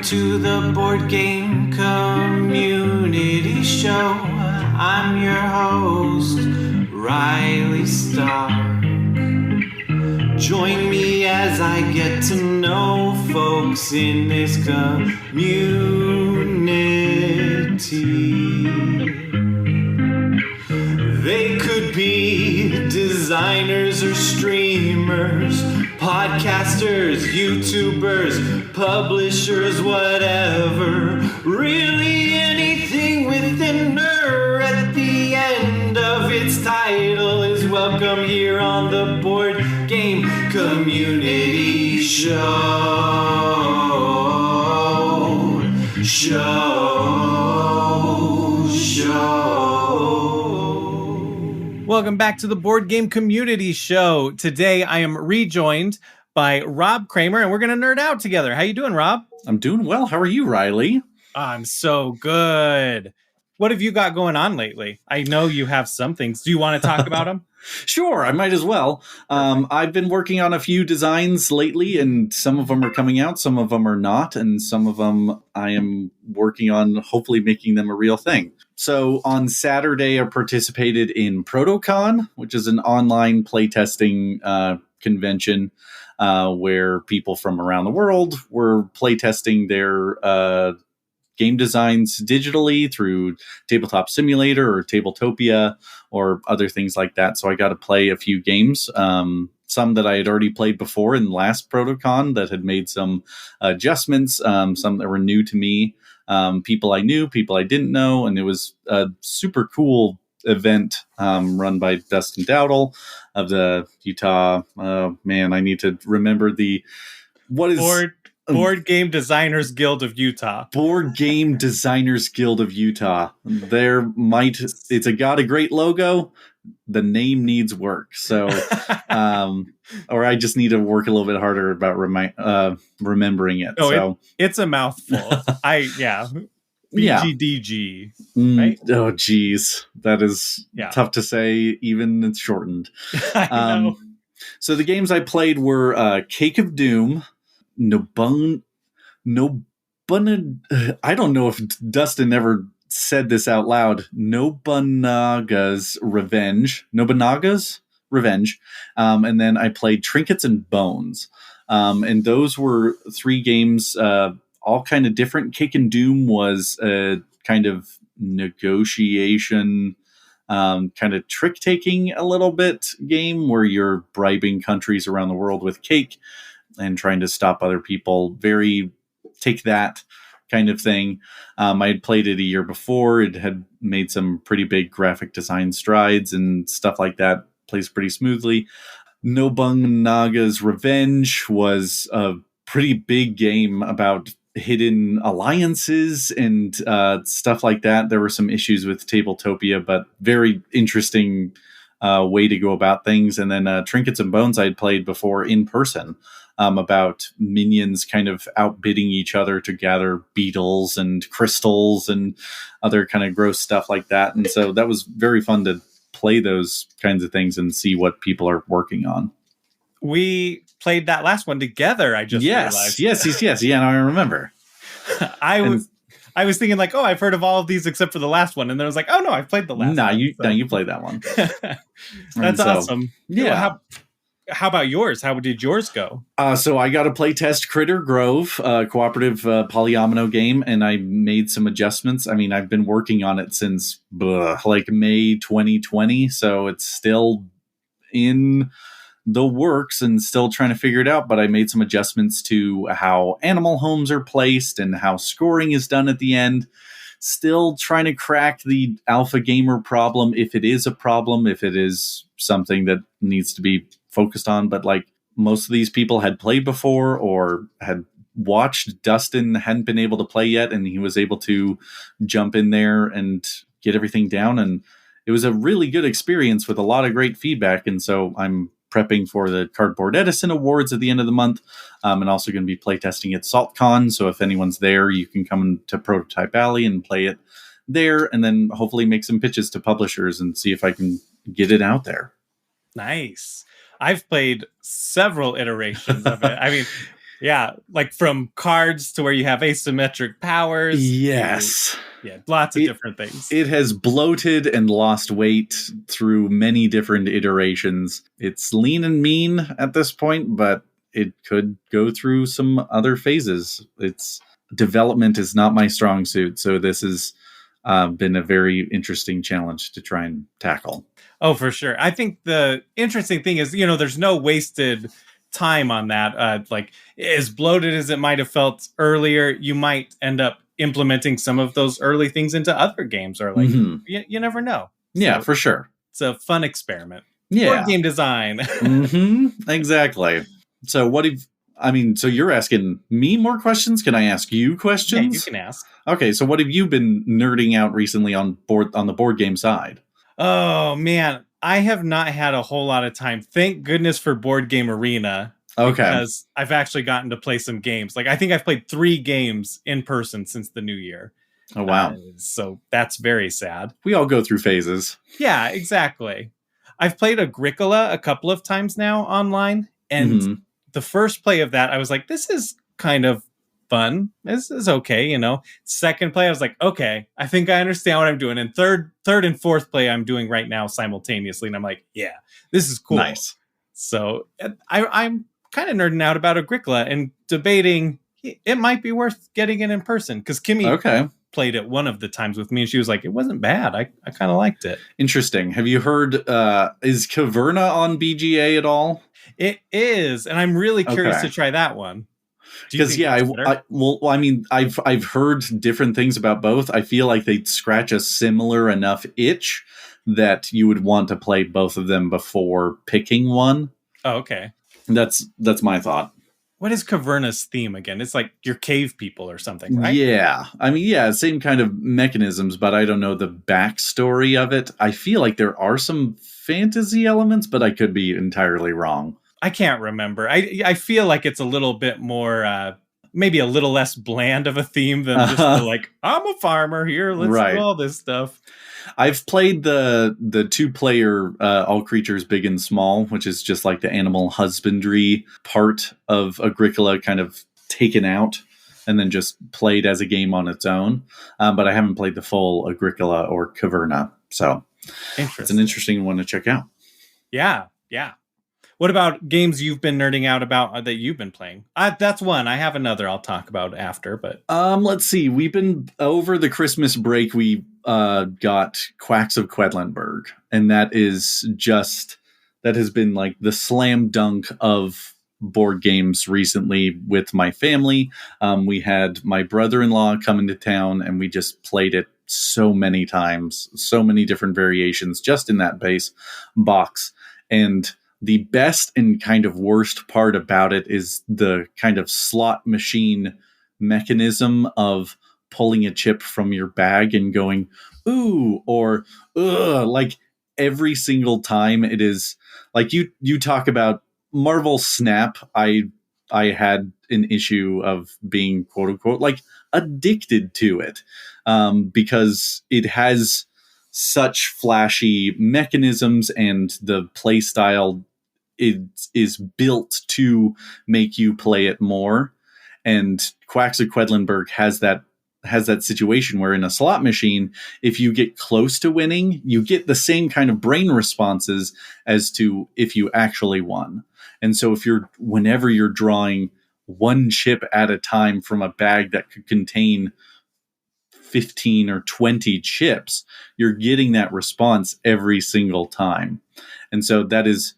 to the Board Game Community Show. I'm your host, Riley Stark. Join me as I get to know folks in this community. They could be designers or streamers, podcasters, YouTubers, publishers, whatever. Really anything with an "er" at the end of its title is welcome here on the Board Game Community Show. Welcome back to the Board Game Community Show. Today I am rejoined by Rob Cramer, and we're going to nerd out together. How you doing, Rob? I'm doing well. How are you, Riley? I'm so good. What have you got going on lately? I know you have some things. Do you want to talk about them? Sure, I might as well. I've been working on a few designs lately, and some of them are coming out, some of them are not, and some of them I am working on hopefully making them a real thing. So on Saturday, I participated in ProtoCon, which is an online playtesting convention where people from around the world were playtesting their game designs digitally through Tabletop Simulator or Tabletopia or other things like that. So I got to play a few games, some that I had already played before in the last ProtoCon that had made some adjustments, some that were new to me, people I knew, people I didn't know. And it was a super cool event run by Dustin Dowdle of the Utah. Man, I need to remember what is... Board Game Designers Guild of Utah. Board Game Designers Guild of Utah. It's got a great logo. The name needs work. So, or I just need to work a little bit harder about remembering it. It's a mouthful. BGDG. Right? Oh, geez. That is tough to say, even it's shortened. I know. So the games I played were Cake of Doom, I don't know if Dustin ever said this out loud. Nobunaga's Revenge. And then I played Trinkets and Bones. And those were three games, all kind of different. Cake and Doom was a kind of negotiation, kind of trick-taking a little bit game where you're bribing countries around the world with cake and trying to stop other people. Very take that kind of thing. I had played it a year before. It had made some pretty big graphic design strides and stuff like that. Plays pretty smoothly. Nobunaga's Revenge was a pretty big game about hidden alliances and stuff like that. There were some issues with Tabletopia, but very interesting way to go about things. And then Trinkets and Bones I had played before in person. About minions kind of outbidding each other to gather beetles and crystals and other kind of gross stuff like that. And so that was very fun to play those kinds of things and see what people are working on. We played that last one together, I just realized. Yes. Yeah, no, I remember. I was thinking like, I've heard of all of these except for the last one. And then I was like, no, I've played the last one. You played that one. That's awesome. Yeah. How about yours? How did yours go? So I got to play test Critter Grove, a cooperative polyomino game, and I made some adjustments. I mean, I've been working on it since May 2020, so it's still in the works and still trying to figure it out. But I made some adjustments to how animal homes are placed and how scoring is done at the end. Still trying to crack the alpha gamer problem, if it is a problem, if it is something that needs to be focused on. But like most of these people had played before or had watched. Dustin hadn't been able to play yet, and he was able to jump in there and get everything down. And it was a really good experience with a lot of great feedback. And so I'm prepping for the Cardboard Edison Awards at the end of the month, and also going to be playtesting at SaltCon. So if anyone's there, you can come to Prototype Alley and play it there, and then hopefully make some pitches to publishers and see if I can get it out there. Nice. I've played several iterations of it. I mean, Yeah, like from cards to where you have asymmetric powers. Yes. Yeah, lots of different things. It has bloated and lost weight through many different iterations. It's lean and mean at this point, but it could go through some other phases. Its development is not my strong suit, so this has been a very interesting challenge to try and tackle. Oh, for sure. I think the interesting thing is, there's no wasted time on that. Like, as bloated as it might have felt earlier, you might end up implementing some of those early things into other games, or like, you never know. Yeah, So for sure. it's a fun experiment. Yeah. Board game design. Exactly. So so you're asking me more questions? Can I ask you questions? Yeah, you can ask. Okay, so what have you been nerding out recently on the board game side? Oh man, I have not had a whole lot of time. Thank goodness for Board Game Arena. Okay. Because I've actually gotten to play some games. Like, I think I've played 3 games in person since the new year. Oh, wow. So that's very sad. We all go through phases. Yeah, exactly. I've played Agricola a couple of times now online. And the first play of that, I was like, this is kind of fun. This is okay, Second play, I was like, okay, I think I understand what I'm doing. And third and fourth play I'm doing right now simultaneously. And I'm like, yeah, this is cool. Nice. So I'm kind of nerding out about Agricola and debating it might be worth getting it in person, because Kimmy played it one of the times with me and she was like, it wasn't bad. I kind of liked it. Interesting. Have you heard, is Caverna on BGA at all? It is, and I'm really curious to try that one. Because I've heard different things about both. I feel like they scratch a similar enough itch that you would want to play both of them before picking one. Oh, okay. That's my thought. What is Caverna's theme again? It's like your cave people or something, right? Yeah. Same kind of mechanisms, but I don't know the backstory of it. I feel like there are some fantasy elements, but I could be entirely wrong. I can't remember. I feel like it's a little bit more, maybe a little less bland of a theme than just like, I'm a farmer here. Let's do all this stuff. I've played the 2-player All Creatures Big and Small, which is just like the animal husbandry part of Agricola kind of taken out and then just played as a game on its own. But I haven't played the full Agricola or Caverna. So it's an interesting one to check out. Yeah. What about games you've been nerding out about that you've been playing? That's one. I have another I'll talk about after, but let's see. We've been over the Christmas break. We got Quacks of Quedlinburg, and that has been like the slam dunk of board games recently with my family. We had my brother-in-law come into town, and we just played it so many times, so many different variations just in that base box. And the best and kind of worst part about it is the kind of slot machine mechanism of pulling a chip from your bag and going, ooh, or ugh, like every single time. It is like you talk about Marvel Snap. I had an issue of being quote unquote like addicted to it because it has such flashy mechanisms and the play style is built to make you play it more. And Quacks of Quedlinburg has that situation where in a slot machine, if you get close to winning, you get the same kind of brain responses as to if you actually won. And so whenever you're drawing one chip at a time from a bag that could contain 15 or 20 chips, you're getting that response every single time. And so that is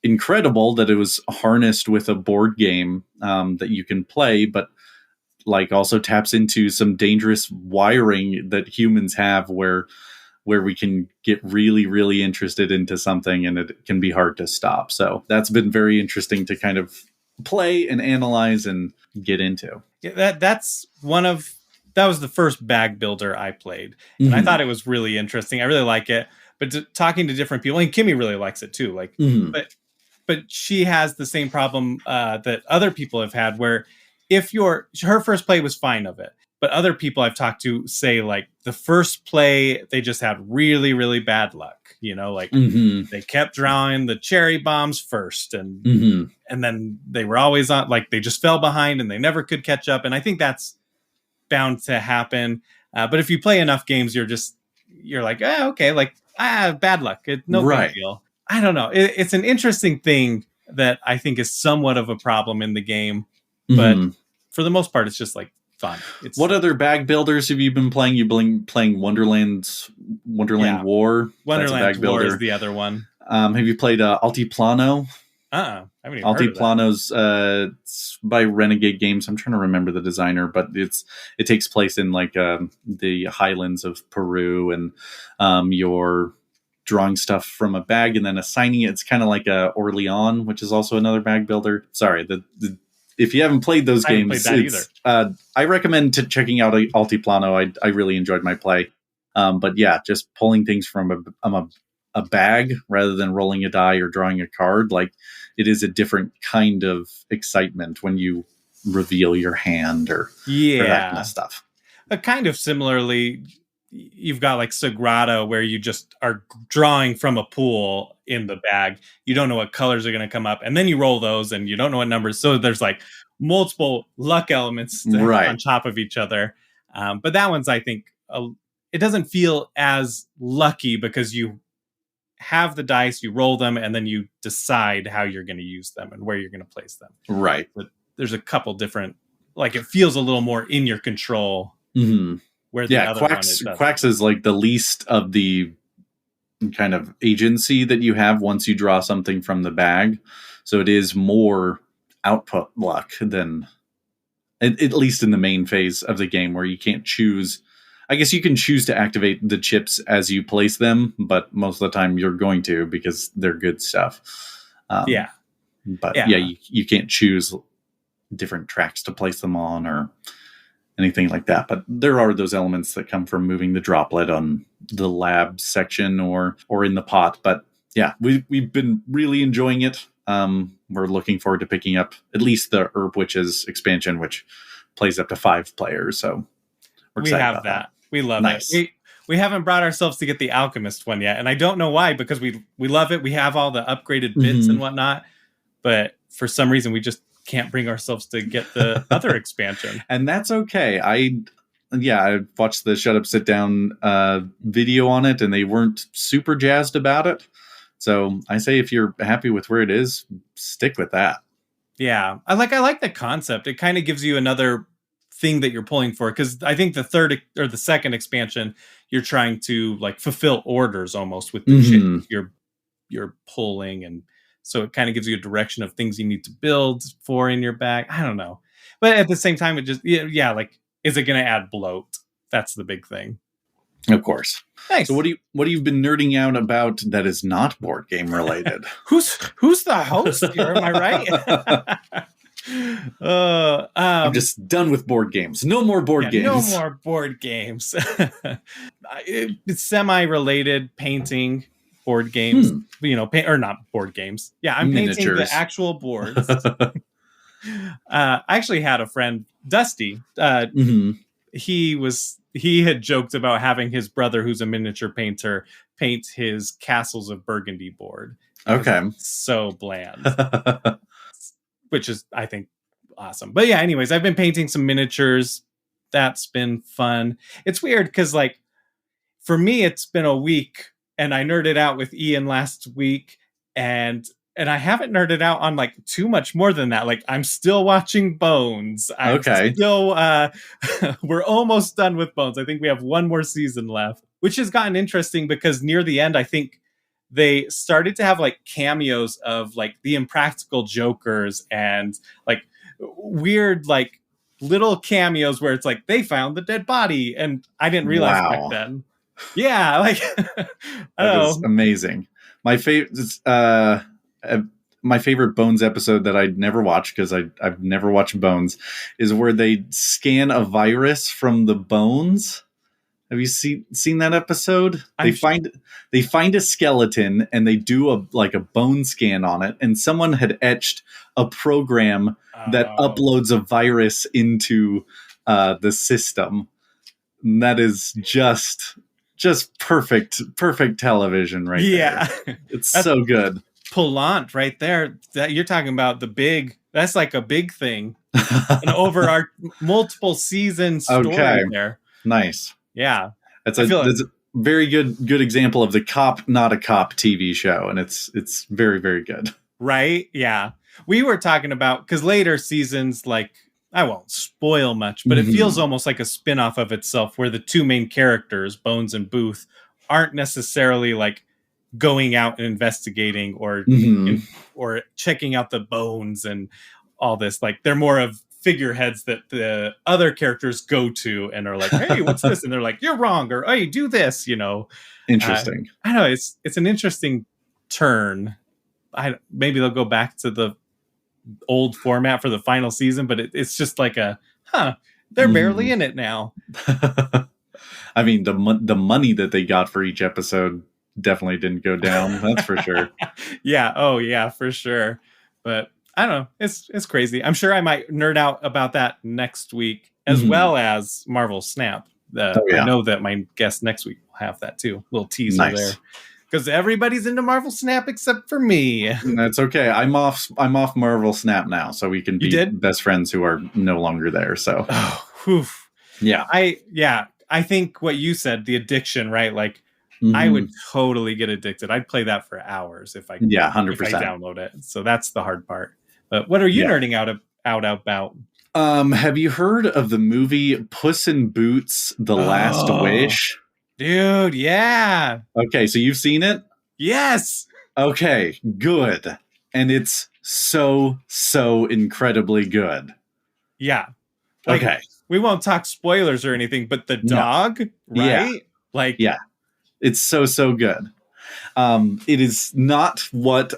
incredible that it was harnessed with a board game that you can play, but like also taps into some dangerous wiring that humans have where we can get really, really interested into something and it can be hard to stop. So that's been very interesting to kind of play and analyze and get into. Yeah, that was the first bag builder I played. And I thought it was really interesting. I really like it. But talking to different people, and Kimmy really likes it too. Like, but she has the same problem that other people have had, where her first play was fine of it. But other people I've talked to say like the first play, they just had really, really bad luck. Like they kept drawing the cherry bombs first and then they were always on, like they just fell behind and they never could catch up. And I think that's bound to happen. But if you play enough games, you're like, okay, like bad luck. No big deal. I don't know. It's an interesting thing that I think is somewhat of a problem in the game, but for the most part, it's just like fun. What other bag builders have you been playing? You've been playing Wonderland War. Wonderland War is the other one. Have you played Altiplano? I haven't even heard of that. Altiplano's it's by Renegade Games. I'm trying to remember the designer, but it takes place in like the highlands of Peru, and you're drawing stuff from a bag and then assigning it. It's kind of like a Orleans, which is also another bag builder. Sorry, if you haven't played those games, I recommend checking out Altiplano. I really enjoyed my play. But yeah, just pulling things from a bag rather than rolling a die or drawing a card, like it is a different kind of excitement when you reveal your hand or that kind of stuff. Kind of similarly, you've got like Sagrada where you just are drawing from a pool in the bag. You don't know what colors are going to come up, and then you roll those and you don't know what numbers. So there's like multiple luck elements on top of each other. But that one's, I think, it doesn't feel as lucky because you have the dice, you roll them, and then you decide how you're going to use them and where you're going to place them. Right. But there's a couple different, like it feels a little more in your control. Where the other Quacks is like the least of the kind of agency that you have once you draw something from the bag. So it is more output luck than, at least in the main phase of the game, where you can't choose. I guess you can choose to activate the chips as you place them, but most of the time you're going to, because they're good stuff. But you can't choose different tracks to place them on or anything like that. But there are those elements that come from moving the droplet on the lab section or in the pot. But yeah, we've been really enjoying it. We're looking forward to picking up at least the Herb Witches expansion, which plays up to 5 players. So we're excited about that. We love it. We haven't brought ourselves to get the Alchemist one yet, and I don't know why, because we love it. We have all the upgraded bits and whatnot, but for some reason we just can't bring ourselves to get the other expansion. And that's okay. I watched the Shut Up Sit Down video on it, and they weren't super jazzed about it. So I say if you're happy with where it is, stick with that. Yeah, I like the concept. It kind of gives you another thing that you're pulling for, because I think the third or the second expansion, you're trying to like fulfill orders almost with the shit you're pulling, and so it kind of gives you a direction of things you need to build for in your bag. I don't know, but at the same time, it just like, is it going to add bloat? That's the big thing, of course. Nice. So what have you been nerding out about that is not board game related? who's the host here? Am I right? I'm just done with board games. No more board games. No more board games. It's semi-related painting board games, or not board games. Yeah, I'm painting the actual boards. I actually had a friend, Dusty. He had joked about having his brother, who's a miniature painter, paint his Castles of Burgundy board. Okay. So bland. Which is, I think, awesome. But yeah, anyways, I've been painting some miniatures. That's been fun. It's weird because, like, for me, it's been a week, and I nerded out with Ian last week, and I haven't nerded out on like too much more than that. Like, I'm still watching Bones. We're almost done with Bones. I think we have one more season left, which has gotten interesting because near the end, I think they started to have like cameos of like the Impractical Jokers and like weird like little cameos where it's like they found the dead body, and I didn't realize back then. Yeah, like that is amazing. My favorite Bones episode that I'd never watched, because I've never watched Bones, is where they scan a virus from the bones. Have you seen that episode? They find a skeleton and they do a bone scan on it, and someone had etched a program that uploads a virus into the system. And that is just perfect television right there. It's so good. Poulant right there. That you're talking about that's like a big thing. An over our multiple season story there. Nice. Yeah. That's a very good example of the cop, not a cop TV show. And it's very, very good. Right? Yeah. We were talking about, because later seasons, like, I won't spoil much, but it feels almost like a spin-off of itself where the two main characters, Bones and Booth, aren't necessarily like going out and investigating or checking out the bones and all this. Like, they're more of figureheads that the other characters go to and are like, hey, what's this? And they're like, you're wrong, or hey, do this, Interesting. I don't know, it's an interesting turn. Maybe they'll go back to the old format for the final season, but it's just like they're barely in it now. I mean, the money that they got for each episode definitely didn't go down. That's for sure. Yeah. Oh yeah, for sure. But I don't know. It's crazy. I'm sure I might nerd out about that next week, as well as Marvel Snap. I know that my guest next week will have that too. Little teaser there. Because everybody's into Marvel Snap except for me. That's okay. I'm off Marvel Snap now, so we can be best friends who are no longer there. So, yeah. I think what you said, the addiction, right? Like, I would totally get addicted. I'd play that for hours if I 100%. If I download it. So that's the hard part. But what are you nerding out about? Have you heard of the movie Puss in Boots: The Last Wish? Dude, yeah. Okay, so you've seen it? Yes. Okay, good. And it's so incredibly good. Yeah. Like, okay. We won't talk spoilers or anything, but the dog, right? Yeah. It's so good. It is not what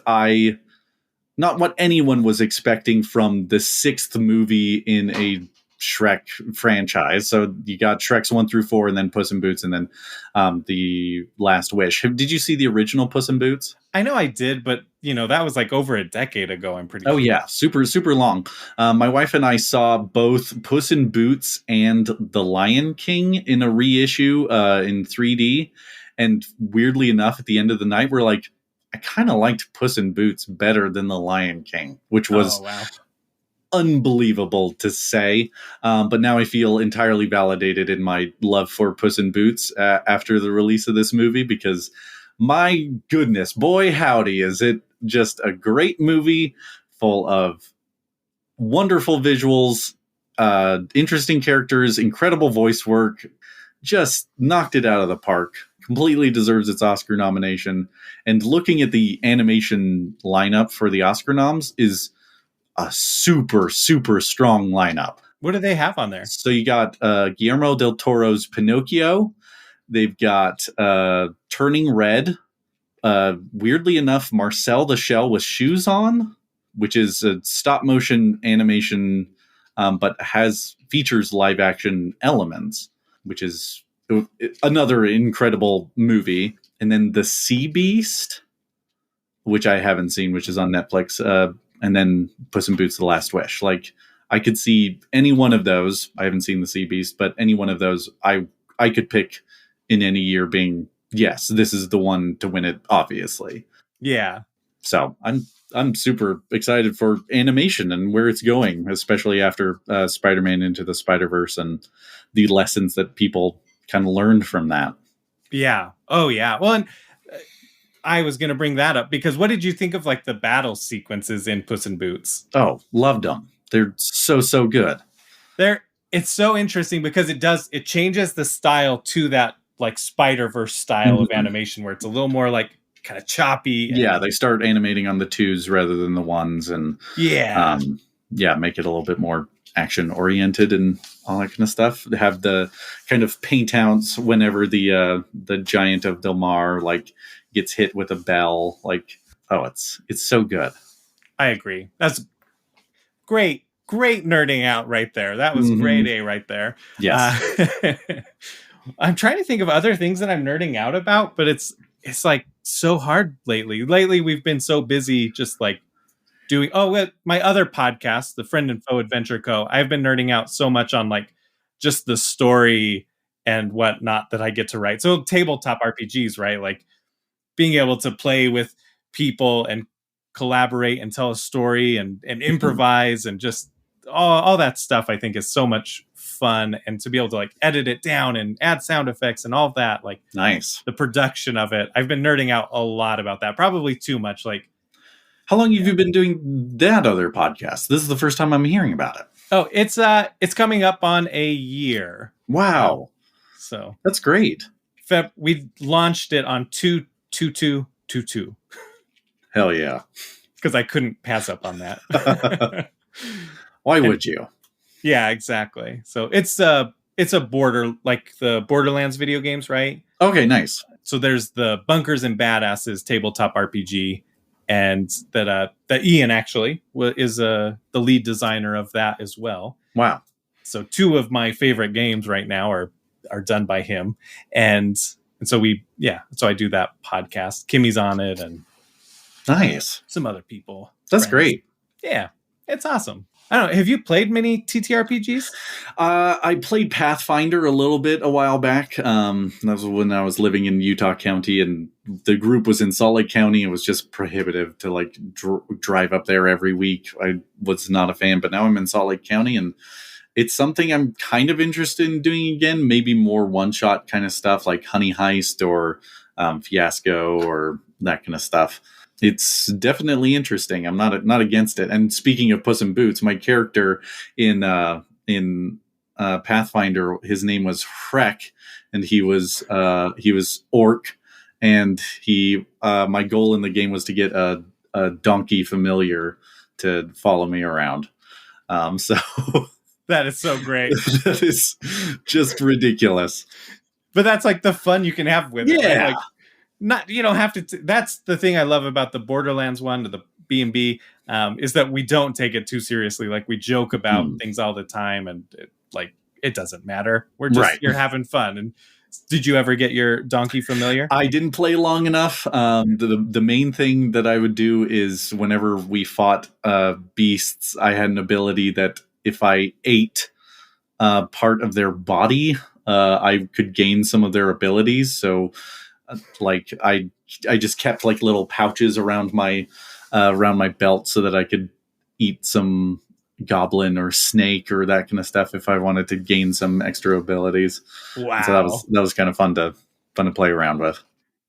anyone was expecting from the sixth movie in a Shrek franchise. So you got Shreks 1 through 4, and then Puss in Boots, and then The Last Wish. Did you see the original Puss in Boots? I know I did, but that was like over a decade ago. I'm pretty sure. Oh yeah, super long. My wife and I saw both Puss in Boots and The Lion King in a reissue in 3D, and weirdly enough, at the end of the night, we're like, I kind of liked Puss in Boots better than The Lion King, which was unbelievable to say, but now I feel entirely validated in my love for Puss in Boots after the release of this movie, because my goodness, boy howdy, is it just a great movie full of wonderful visuals, interesting characters, incredible voice work, just knocked it out of the park. Completely deserves its Oscar nomination. And looking at the animation lineup for the Oscar noms is a super strong lineup. What do they have on there? So you got Guillermo del Toro's Pinocchio. They've got Turning Red. Weirdly enough, Marcel the Shell with Shoes On, which is a stop motion animation, but features live action elements, which is another incredible movie. And then The Sea Beast, which I haven't seen, which is on Netflix. And then Puss in Boots: The Last Wish. Like, I could see any one of those. I haven't seen The Sea Beast, but any one of those I could pick in any year being, yes, this is the one to win it, obviously. Yeah. So I'm super excited for animation and where it's going, especially after Spider-Man Into the Spider-Verse and the lessons that people kind of learned from that. Yeah. Oh, yeah. Well, and I was going to bring that up, because what did you think of like the battle sequences in Puss in Boots? Oh, loved them. They're so good. It's so interesting because it changes the style to that like Spider-Verse style of animation, where it's a little more like kind of choppy. Yeah, they start animating on the 2s rather than the 1s, and make it a little bit more action oriented and all that kind of stuff. They have the kind of paint outs whenever the Giant of Del Mar like gets hit with a bell. Like, oh, it's so good. I agree. That's great nerding out right there. That was grade A right there. Yes. I'm trying to think of other things that I'm nerding out about, but it's like so hard lately. Lately, we've been so busy just like doing, my other podcast, the Friend and Foe Adventure Co. I've been nerding out so much on like just the story and whatnot that I get to write. So tabletop RPGs, right? Like being able to play with people and collaborate and tell a story and improvise and just all that stuff, I think is so much fun. And to be able to like edit it down and add sound effects and all of that, like nice. The production of it. I've been nerding out a lot about that, probably too much. Like, how long have you been doing that other podcast? This is the first time I'm hearing about it. Oh, it's coming up on a year. Wow. So that's great. We launched it on 2/22/22. Hell yeah. Because I couldn't pass up on that. Why would you? Yeah, exactly. So it's a border, like the Borderlands video games, right? Okay, nice. So there's the Bunkers and Badasses tabletop RPG, and that Ian actually is the lead designer of that as well. Wow. So two of my favorite games right now are done by him, and so so I do that podcast. Kimmy's on it, and nice. Some other people. That's great. Yeah, it's awesome. I don't know. Have you played many TTRPGs? I played Pathfinder a little bit a while back. That was when I was living in Utah County, and the group was in Salt Lake County. It was just prohibitive to like drive up there every week. I was not a fan, but now I'm in Salt Lake County, and it's something I'm kind of interested in doing again. Maybe more one-shot kind of stuff like Honey Heist or Fiasco or that kind of stuff. It's definitely interesting. I'm not against it. And speaking of Puss in Boots, my character in Pathfinder, his name was Freck, and he was orc, and my goal in the game was to get a donkey familiar to follow me around. So that is so great. That is just ridiculous. But that's like the fun you can have with it. Yeah. Right? Like, you don't have to. That's the thing I love about the Borderlands one, to the B&B, is that we don't take it too seriously. Like we joke about things all the time, and it doesn't matter. We're just You're having fun. And did you ever get your donkey familiar? I didn't play long enough. The main thing that I would do is whenever we fought beasts, I had an ability that if I ate part of their body, I could gain some of their abilities. So like I just kept like little pouches around my belt so that I could eat some goblin or snake or that kind of stuff if I wanted to gain some extra abilities. Wow. And so that was kind of fun to play around with.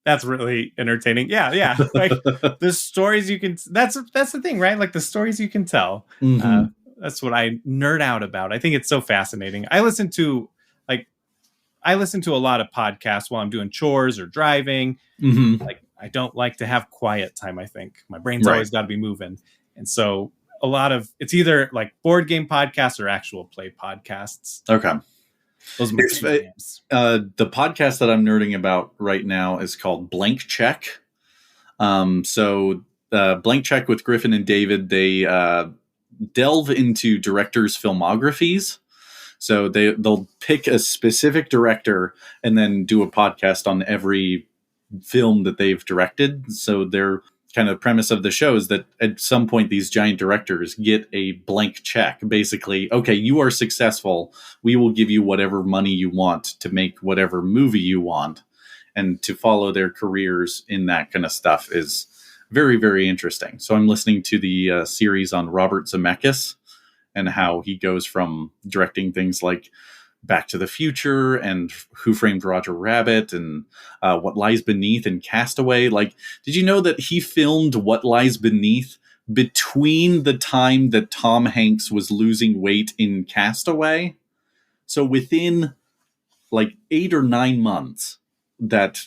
That's really entertaining. Yeah. Like the stories you can, that's the thing, right? Like the stories you can tell. Mm-hmm. That's what I nerd out about. I think it's so fascinating. I listen to a lot of podcasts while I'm doing chores or driving. Mm-hmm. Like I don't like to have quiet time. I think my brain's always got to be moving. And so a lot of it's either like board game podcasts or actual play podcasts. Okay. Those are my two games. The podcast that I'm nerding about right now is called Blank Check. So Blank Check with Griffin and David, they delve into directors' filmographies. So they'll pick a specific director and then do a podcast on every film that they've directed. So their kind of premise of the show is that at some point these giant directors get a blank check. Basically, okay, you are successful. We will give you whatever money you want to make whatever movie you want. And to follow their careers in that kind of stuff is very, very interesting. So I'm listening to the series on Robert Zemeckis and how he goes from directing things like Back to the Future and Who Framed Roger Rabbit and What Lies Beneath and Castaway. Like, did you know that he filmed What Lies Beneath between the time that Tom Hanks was losing weight in Castaway? So within like 8 or 9 months that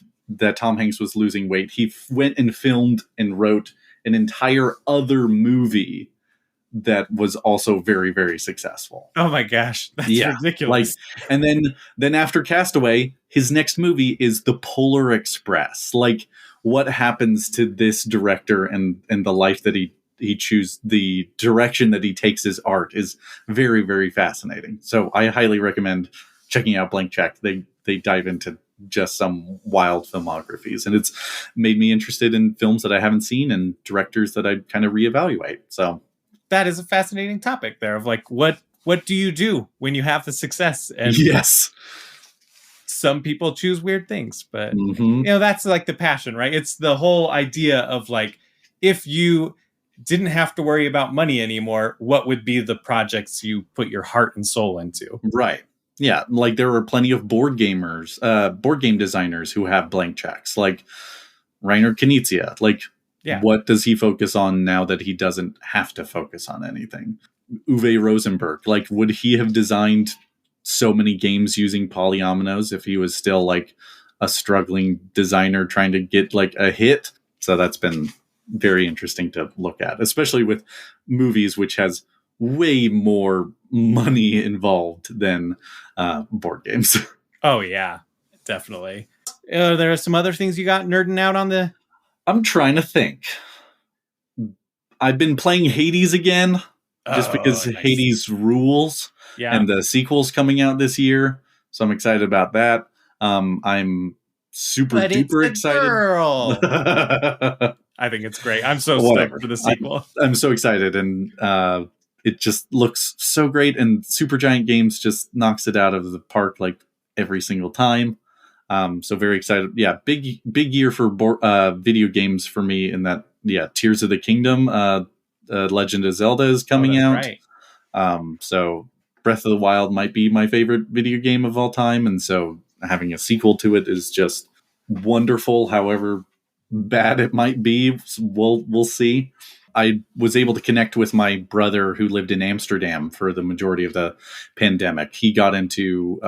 Tom Hanks was losing weight, he went and filmed and wrote an entire other movie that was also very, very successful. Oh my gosh, that's ridiculous! Like, and then after Castaway, his next movie is The Polar Express. Like, what happens to this director and the life that he chooses, the direction that he takes his art is very, very fascinating. So I highly recommend checking out Blank Check. They dive into just some wild filmographies, and it's made me interested in films that I haven't seen and directors that I kind of reevaluate. So. That is a fascinating topic there of like what what do you do when you have the success? And yes. some people choose weird things, but that's like the passion, right? It's the whole idea of like, if you didn't have to worry about money anymore, what would be the projects you put your heart and soul into? Right. Yeah. Like there are plenty of board game designers who have blank checks, like Reiner Knizia. Like, what does he focus on now that he doesn't have to focus on anything? Uwe Rosenberg, like, would he have designed so many games using polyominoes if he was still like a struggling designer trying to get like a hit? So that's been very interesting to look at, especially with movies, which has way more money involved than board games. Oh yeah, definitely. There are some other things you got nerding out on the... I'm trying to think. I've been playing Hades again, just because nice. Hades rules. Yeah. And the sequel's coming out this year, so I'm excited about that. I'm super duper excited. Girl. I think it's great. I'm so stoked for the sequel. I'm so excited, and it just looks so great. And Supergiant Games just knocks it out of the park like every single time. So very excited. Yeah, big year for video games for me. In that, Tears of the Kingdom, Legend of Zelda is coming out. Right. So Breath of the Wild might be my favorite video game of all time, and so having a sequel to it is just wonderful. However bad it might be, we'll see. I was able to connect with my brother who lived in Amsterdam for the majority of the pandemic. He got into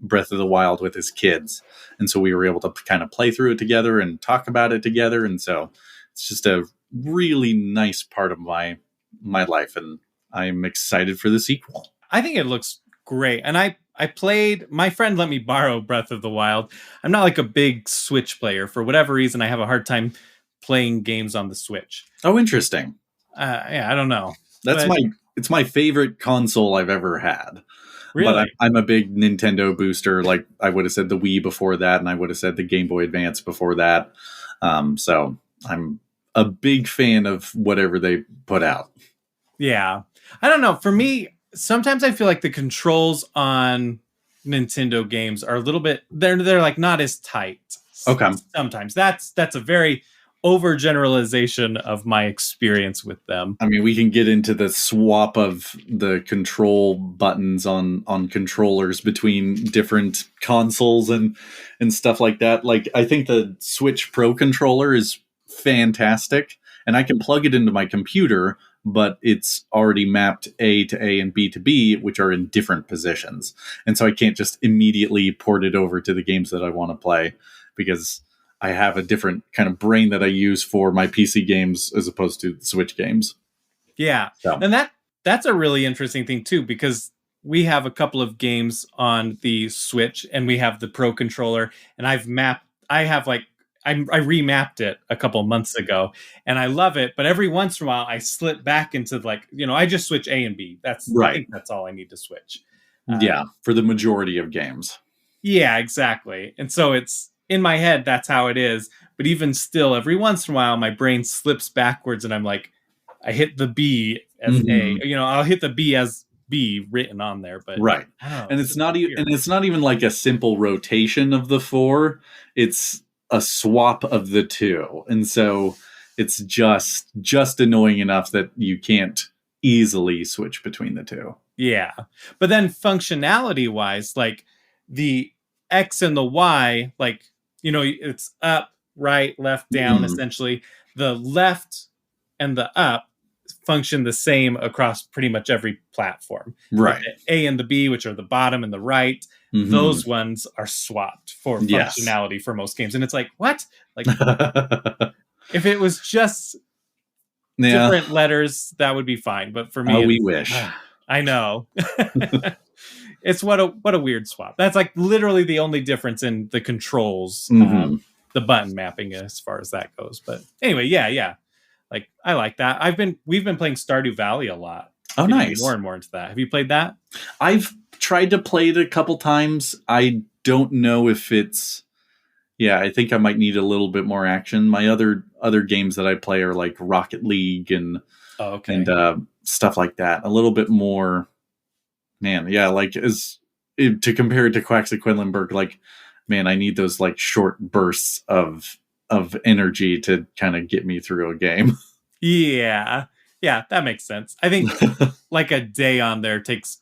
Breath of the Wild with his kids, and so we were able to kind of play through it together and talk about it together. And so it's just a really nice part of my life, and I'm excited for the sequel. I think it looks great. And I played, my friend let me borrow Breath of the Wild. I'm not like a big Switch player. For whatever reason, I have a hard time playing games on the Switch. Oh, interesting. I don't know. It's my favorite console I've ever had. Really? But I'm a big Nintendo booster. Like I would have said the Wii before that, and I would have said the Game Boy Advance before that. So I'm a big fan of whatever they put out. Yeah. I don't know. For me, sometimes I feel like the controls on Nintendo games are a little bit, they're like not as tight. Okay. Sometimes that's a very overgeneralization of my experience with them. I mean, we can get into the swap of the control buttons on controllers between different consoles and stuff like that. Like, I think the Switch Pro controller is fantastic, and I can plug it into my computer, but it's already mapped A to A and B to B, which are in different positions. And so I can't just immediately port it over to the games that I want to play, because I have a different kind of brain that I use for my PC games as opposed to Switch games. Yeah. So. And that's a really interesting thing too, because we have a couple of games on the Switch and we have the Pro controller, and I remapped it a couple months ago and I love it. But every once in a while I slip back into like, I just switch A and B. That's right. I think that's all I need to switch. For the majority of games. Yeah, exactly. And so it's, in my head, that's how it is. But even still, every once in a while, my brain slips backwards and I'm like, I hit the B as A. I'll hit the B as B written on there. But right. And it's not even like a simple rotation of the four. It's a swap of the two. And so it's just annoying enough that you can't easily switch between the two. Yeah. But then functionality wise, like the X and the Y, like, it's up, right, left, down, essentially. The left and the up function the same across pretty much every platform. Right. The A and the B, which are the bottom and the right, those ones are swapped for functionality for most games. And it's like, what? Like, if it was just different letters, that would be fine. But for me, we wish. I know. It's what a weird swap. That's like literally the only difference in the controls, the button mapping as far as that goes. But anyway, yeah. Like, I like that. We've been playing Stardew Valley a lot. Oh, nice. More and more into that. Have you played that? I've tried to play it a couple times. I don't know if it's, I think I might need a little bit more action. My other games that I play are like Rocket League and stuff like that. A little bit more Man, yeah, like to compare it to Quacks of Quedlinburg, like, man, I need those like short bursts of energy to kind of get me through a game. Yeah. Yeah, that makes sense. I think like a day on there takes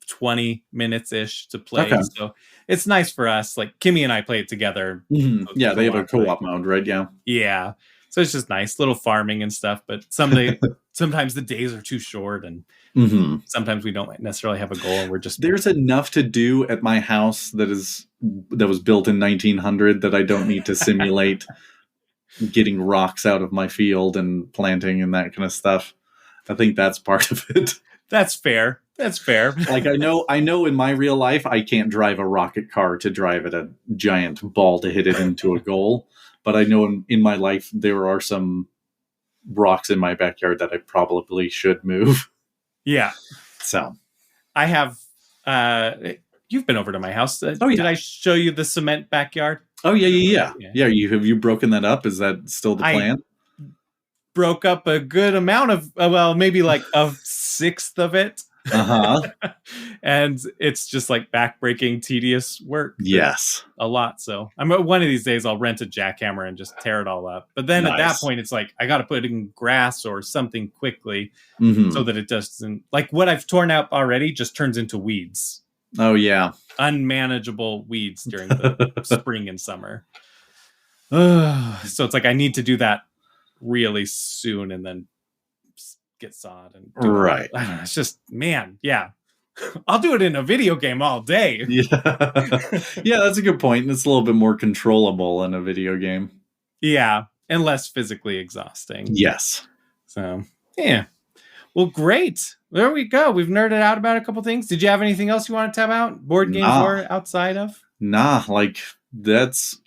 20 minutes ish to play. Okay. So it's nice for us. Like Kimmy and I play it together. Mm-hmm. So Yeah, they have a like, co-op mode, right? Yeah. yeah. So it's just nice, little farming and stuff. But sometimes the days are too short, and Mm-hmm. sometimes we don't necessarily have a goal, and we're just There's enough to do at my house that was built in 1900 that I don't need to simulate getting rocks out of my field and planting and that kind of stuff. I think that's part of it. That's fair. That's fair. Like I know in my real life I can't drive a rocket car to drive at a giant ball to hit it into a goal, but I know in my life there are some rocks in my backyard that I probably should move. Yeah. So I have you've been over to my house. yeah. Did I show you the cement backyard? Oh yeah. Have you broken that up? Is that still the plan? Broke up a good amount of maybe like a sixth of it. And it's just like backbreaking, tedious work. Yes, a lot. So one of these days I'll rent a jackhammer and just tear it all up. But then at that point, it's like I got to put in grass or something quickly so that it doesn't, like what I've torn up already just turns into weeds. Oh yeah, unmanageable weeds during the spring and summer. So it's like I need to do that really soon and then get sod and right. I don't know, it's just, man, yeah. I'll do it in a video game all day. Yeah, that's a good point. It's a little bit more controllable in a video game. Yeah, and less physically exhausting. Yes. So, yeah. Well, great. There we go. We've nerded out about a couple things. Did you have anything else you want to tab out? Board games or outside of? Like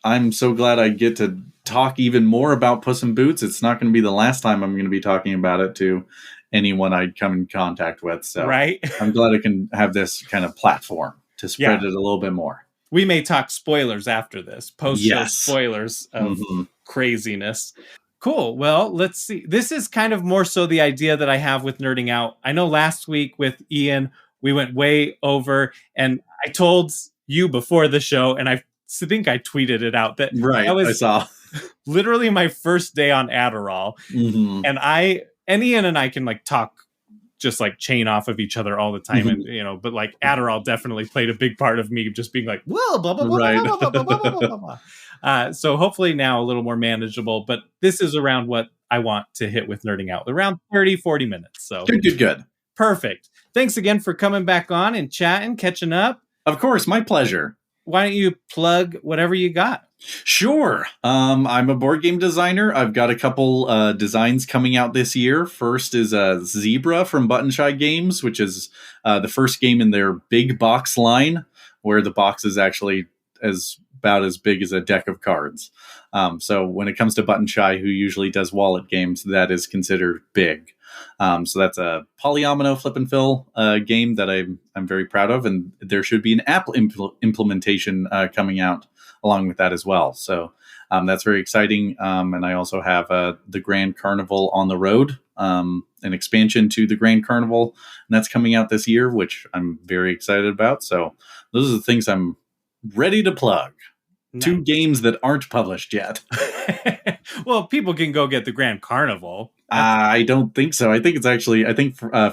I'm so glad I get to talk even more about Puss in Boots. It's not going to be the last time I'm going to be talking about it to anyone I come in contact with. So right. I'm glad I can have this kind of platform to spread it a little bit more. We may talk spoilers after this, post-show spoilers of craziness. Cool. Well, let's see. This is kind of more so the idea that I have with nerding out. I know last week with Ian, we went way over, and I told you before the show, and I think I tweeted it out that I saw literally my first day on Adderall, and Ian and I can like talk, just like chain off of each other all the time, and but like Adderall definitely played a big part of me just being like, whoa, blah blah blah, blah, blah, blah, blah, blah, blah, blah. So hopefully now a little more manageable, but this is around what I want to hit with nerding out, around 30-40 minutes. So good. Perfect. Thanks again for coming back on and chatting, catching up. Of course, my pleasure. Why don't you plug whatever you got? Sure. I'm a board game designer. I've got a couple designs coming out this year. First is Zebra from ButtonShy Games, which is the first game in their big box line, where the box is actually about as big as a deck of cards. So when it comes to ButtonShy, who usually does wallet games, that is considered big. So that's a polyomino flip and fill game that I'm very proud of, and there should be an app implementation coming out along with that as well. So that's very exciting. And I also have the Grand Carnival on the road, an expansion to the Grand Carnival, and that's coming out this year, which I'm very excited about. So those are the things I'm ready to plug. Nice. 2 games that aren't published yet. Well, people can go get the Grand Carnival. I don't think so. I think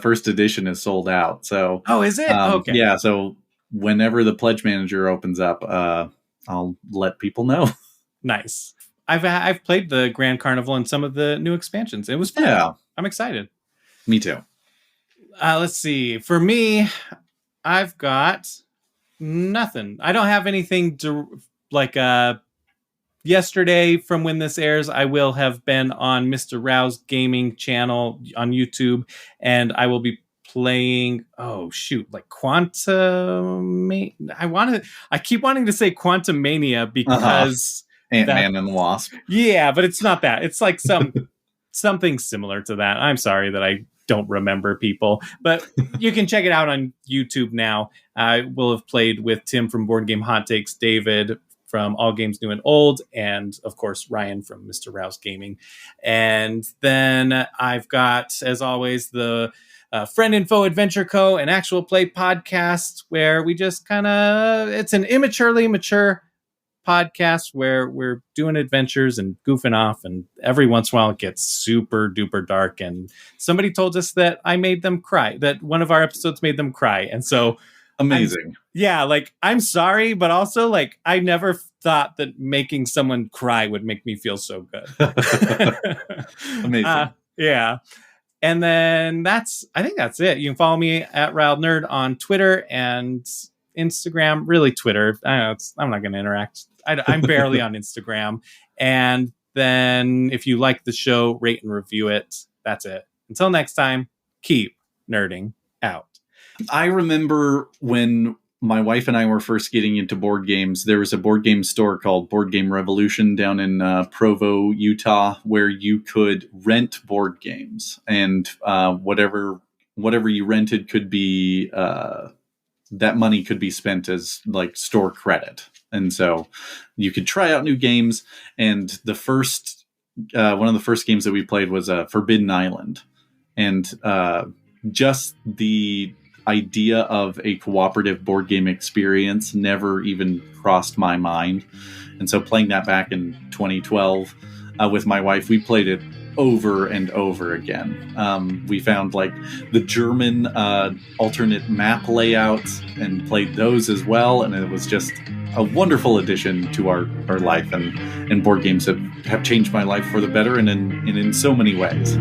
first edition is sold out. So is it? Okay. Yeah. So whenever the pledge manager opens up, I'll let people know. Nice. I've played the Grand Carnival and some of the new expansions. It was fun. Yeah. I'm excited. Me too. Let's see. For me, I've got nothing. I don't have anything to yesterday from when this airs, I will have been on Mr. Rao's gaming channel on YouTube, and I will be playing Quantum. I keep wanting to say Quantum Mania because Ant-Man and the Wasp. Yeah, but it's not that. It's like something similar to that. I'm sorry that I don't remember people, but you can check it out on YouTube now. I will have played with Tim from Board Game Hot Takes, David from All Games New and Old, and of course Ryan from Mr. Rao's Gaming. And then I've got, as always, the Friend Info Adventure Co., an actual play podcast where we just it's an immaturely mature podcast where we're doing adventures and goofing off, and every once in a while it gets super duper dark, and somebody told us that I made them cry, that one of our episodes made them cry, and so amazing. I'm sorry, but also I never thought that making someone cry would make me feel so good. Amazing. Yeah. And then I think that's it. You can follow me at Riled Nerd on Twitter and Instagram, really Twitter. I'm not going to interact. I'm barely on Instagram. And then if you like the show, rate and review it. That's it. Until next time, keep nerding out. I remember when my wife and I were first getting into board games, there was a board game store called Board Game Revolution down in Provo, Utah, where you could rent board games, and whatever you rented could be that money could be spent as store credit. And so you could try out new games. And the first, one of the first games that we played was Forbidden Island. And just the idea of a cooperative board game experience never even crossed my mind. And so playing that back in 2012 with my wife, we played it over and over again. We found the German alternate map layouts and played those as well. And it was just a wonderful addition to our life, and board games have changed my life for the better and in so many ways.